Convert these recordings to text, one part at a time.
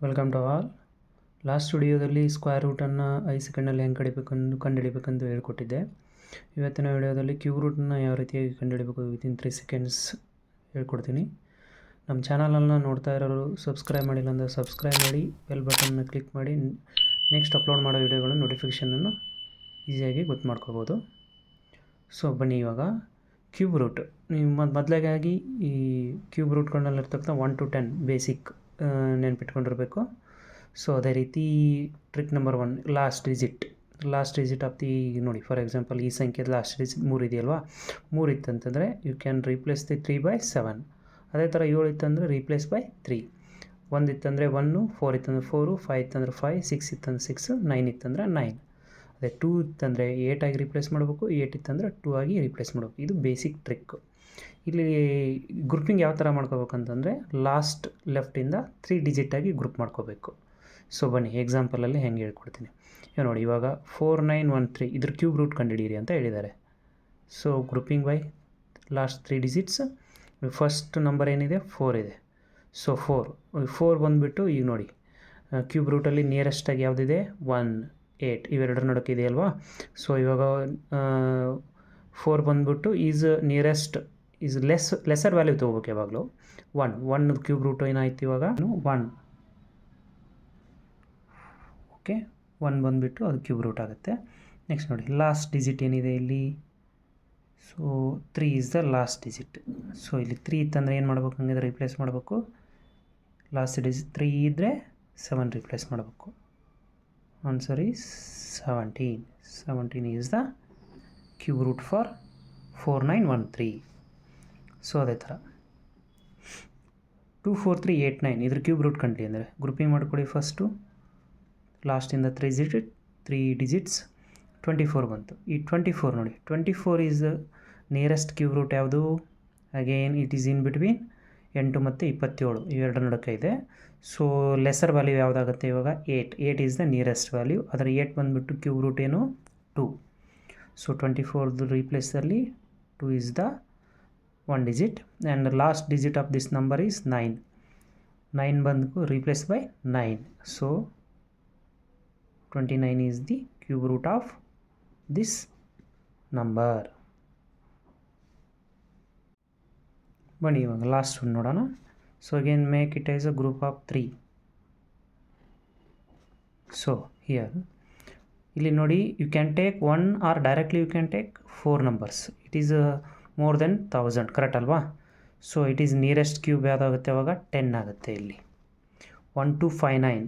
Welcome to all. Last ವಿಡಿಯೋದಲ್ಲಿ square ರೂಟನ್ನು 5 ಸೆಕೆಂಡಲ್ಲಿ ಹೆಂಗೆ ಕಂಡುಹಿಡಿಬೇಕಂತ ಹೇಳ್ಕೊಟ್ಟಿದ್ದೆ. ಇವತ್ತಿನ ವಿಡಿಯೋದಲ್ಲಿ ಕ್ಯೂಬ್ ರೂಟನ್ನು ಯಾವ ರೀತಿಯಾಗಿ ಕಂಡುಹಿಡಬೇಕು ವಿತಿನ್ 3 ಸೆಕೆಂಡ್ಸ್ ಹೇಳ್ಕೊಡ್ತೀನಿ. ನಮ್ಮ ಚಾನಲನ್ನು ನೋಡ್ತಾ ಇರೋರು ಸಬ್ಸ್ಕ್ರೈಬ್ ಮಾಡಿಲ್ಲ ಅಂದರೆ ಸಬ್ಸ್ಕ್ರೈಬ್ ಮಾಡಿ, ಬೆಲ್ ಬಟನ್ನ ಕ್ಲಿಕ್ ಮಾಡಿ ನೆಕ್ಸ್ಟ್ ಅಪ್ಲೋಡ್ ಮಾಡೋ ವಿಡಿಯೋಗಳ ನೋಟಿಫಿಕೇಷನನ್ನು ಈಸಿಯಾಗಿ ಗೊತ್ತು ಮಾಡ್ಕೋಬೋದು. ಸೊ ಬನ್ನಿ, ಇವಾಗ ಕ್ಯೂಬ್ ರೂಟ್ ನೀವು ಮೊದಲಾಗಿ ಈ ಕ್ಯೂಬ್ ರೂಟ್ಗಳಲ್ಲಿರ್ತಕ್ಕಂಥ 1 to 10 ಬೇಸಿಕ್ ನೆನ್ಪಿಟ್ಕೊಂಡಿರಬೇಕು. ಸೊ ಅದೇ ರೀತಿ trick number 1, last digit of the ನೋಡಿ. ಫಾರ್ ಎಕ್ಸಾಂಪಲ್ ಈ ಸಂಖ್ಯೆದ ಲಾಸ್ಟ್ ಡಿಜಿಟ್ 3 ಇದೆಯಲ್ವಾ, 3 ಇತ್ತಂತಂದರೆ ಯು ಕ್ಯಾನ್ ರೀಪ್ಲೇಸ್ ದಿ 3/7. ಅದೇ ಥರ 7 ಇತ್ತಂದರೆ ರೀಪ್ಲೇಸ್ ಬೈ 3. 1 ಇತ್ತಂದರೆ 1, 4 ಇತ್ತಂದರೆ 4, 5 ಇತ್ತಂದರೆ 5, 6 ಇತ್ತಂದರೆ 6, 9 ಇತ್ತಂದರೆ 9. ಅದೇ 2 ಇತ್ತಂದರೆ 8 ಆಗಿ ರೀಪ್ಲೇಸ್ ಮಾಡಬೇಕು, 8 ಇತ್ತಂದರೆ 2 ಆಗಿ ರೀಪ್ಲೇಸ್ ಮಾಡಬೇಕು. ಇದು ಬೇಸಿಕ್ ಟ್ರಿಕ್. ಇಲ್ಲಿ ಗ್ರೂಪಿಂಗ್ ಯಾವ ಥರ ಮಾಡ್ಕೋಬೇಕಂತಂದರೆ ಲಾಸ್ಟ್ ಲೆಫ್ಟಿಂದ 3 ಡಿಜಿಟಾಗಿ ಗ್ರೂಪ್ ಮಾಡ್ಕೋಬೇಕು. ಸೊ ಬನ್ನಿ ಎಕ್ಸಾಂಪಲಲ್ಲಿ ಹೆಂಗೆ ಹೇಳ್ಕೊಡ್ತೀನಿ. ನೋಡಿ, ಇವಾಗ 4913 ಇದ್ರ ಕ್ಯೂಬ್ ರೂಟ್ ಕಂಡುಹಿಡೀರಿ ಅಂತ ಹೇಳಿದ್ದಾರೆ. So grouping by last 3 digits. First number ಏನಿದೆ 4 ಇದೆ. ಸೊ 4 ಬಂದುಬಿಟ್ಟು ಈಗ ನೋಡಿ ಕ್ಯೂಬ್ ರೂಟಲ್ಲಿ ನಿಯರೆಸ್ಟಾಗಿ ಯಾವುದಿದೆ 1, 8 ಇವೆರಡರ ನಡುವೆ ಇದೆಯಲ್ವಾ. ಸೊ ಇವಾಗ 4 ಬಂದುಬಿಟ್ಟು ಈಸ್ ಲೆಸರ್ ವ್ಯಾಲ್ಯೂ ತೊಗೋಬೇಕು ಯಾವಾಗಲೂ. 1 ಕ್ಯೂಬ್ ರೂಟ್ ಏನಾಯ್ತು ಇವಾಗ 1. ಓಕೆ, 1 ಬಂದುಬಿಟ್ಟು ಅದು ಕ್ಯೂಬ್ ರೂಟ್ ಆಗುತ್ತೆ. ನೆಕ್ಸ್ಟ್ ನೋಡಿ ಲಾಸ್ಟ್ ಡಿಜಿಟ್ ಏನಿದೆ ಇಲ್ಲಿ. So 3 is the last digit. So ಇಲ್ಲಿ 3 ಇತ್ತಂದರೆ ಏನು ಮಾಡ್ಬೇಕು, ಹಂಗಿದ್ರೆ ರೀಪ್ಲೇಸ್ ಮಾಡಬೇಕು. ಲಾಸ್ಟ್ ಡಿಜಿಟ್ 3 ಇದ್ದರೆ 7 ರೀಪ್ಲೇಸ್ ಮಾಡಬೇಕು. Answer is 17. 17 is the cube root for 4913. So ಅದೇ ಥರ 24389 ಇದ್ರ ಕ್ಯೂಬ್ ರೂಟ್ ಕಂಡ್ಲಿ ಅಂದರೆ ಗ್ರೂಪಿಂಗ್ ಮಾಡಿಕೊಡಿ. ಫಸ್ಟು ಲಾಸ್ಟಿಂದ 3 ಡಿಜಿಟ್ಸ್ 24 ಬಂತು. ಈ 24 ನೋಡಿ, 24 ಈಸ್ ನಿಯರೆಸ್ಟ್ ಕ್ಯೂಬ್ ರೂಟ್ ಯಾವುದು. Again it is in between 8 ಮತ್ತು 27 ಇವೆರಡರ ನಡುವೆ ಇದೆ. ಸೊ ಲೆಸರ್ ವ್ಯಾಲ್ಯೂ ಯಾವುದಾಗುತ್ತೆ ಇವಾಗ 8 ಈಸ್ ದ ನಿಯರೆಸ್ಟ್ ವ್ಯಾಲ್ಯೂ. ಅದರ 8 ಬಂದುಬಿಟ್ಟು ಕ್ಯೂಬ್ ರೂಟ್ ಏನು 2. So 24 ರೀಪ್ಲೇಸಲ್ಲಿ 2 is the 1 digit and the last digit of this number is 9. 9 ಬಂದು replaced by 9. So 29 is the cube root of this number. ಬನ್ನಿ ಇವಾಗ last ಒಂದು ನೋಡೋಣ. So again make it as a group of 3. So here ಇಲ್ಲಿ ನೋಡಿ, you can take 1 or directly you can take 4 numbers. It is more than 1000, correct ಅಲ್ವಾ. So it is nearest cube ಯಾವುದಾಗುತ್ತೆ ಇವಾಗ 10 ಆಗುತ್ತೆ. ಇಲ್ಲಿ 1259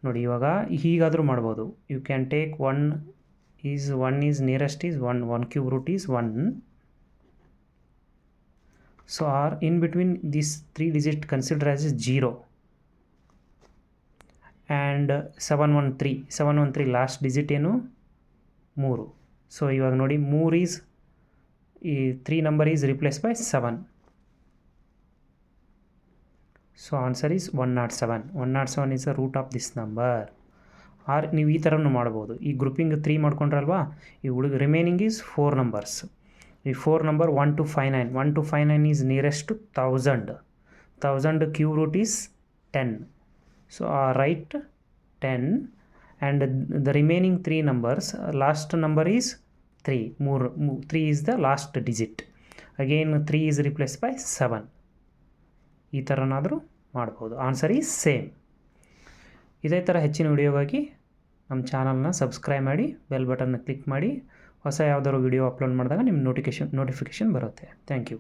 ನೋಡಿ, ಇವಾಗ ಹೀಗಾದರೂ ಮಾಡ್ಬೋದು. You can take 1 is nearest is 1 cube root is 1. So or in between this 3 digit consider as 0 and 713 last digit ಏನು 3. ಸೊ ಇವಾಗ ನೋಡಿ 3 ಈಸ್ ಈ 3 number is replace by 7. So answer is 107. 107 is the root of this number. Or ನೀವು ಈ ಥರನೂ ಮಾಡ್ಬೋದು. ಈ grouping 3 ಮಾಡ್ಕೊಂಡ್ರಲ್ವಾ, ಈ ರಿಮೈನಿಂಗ್ ಈಸ್ 4 ನಂಬರ್ಸ್. ಈ 4 number 1 to 59. 1 to 59 is nearest to 1000 cube root is 10. So write 10 and the remaining 3 numbers last number is 3 is the last digit. Again 3 is replaced by 7. ಈ ಥರನಾದರೂ ಮಾಡ್ಬೋದು. Answer is same. ಇದೇ ಥರ ಹೆಚ್ಚಿನ ವಿಡಿಯೋಗಾಗಿ ನಮ್ಮ ಚಾನಲ್ನ subscribe ಮಾಡಿ, bell ಬಟನ್ನ click ಮಾಡಿ. ಹೊಸ ಯಾವುದಾದ್ರು ವಿಡಿಯೋ ಅಪ್ಲೋಡ್ ಮಾಡಿದಾಗ ನಿಮ್ಮ ನೋಟಿಫಿಕೇಷನ್ ಬರುತ್ತೆ. Thank you.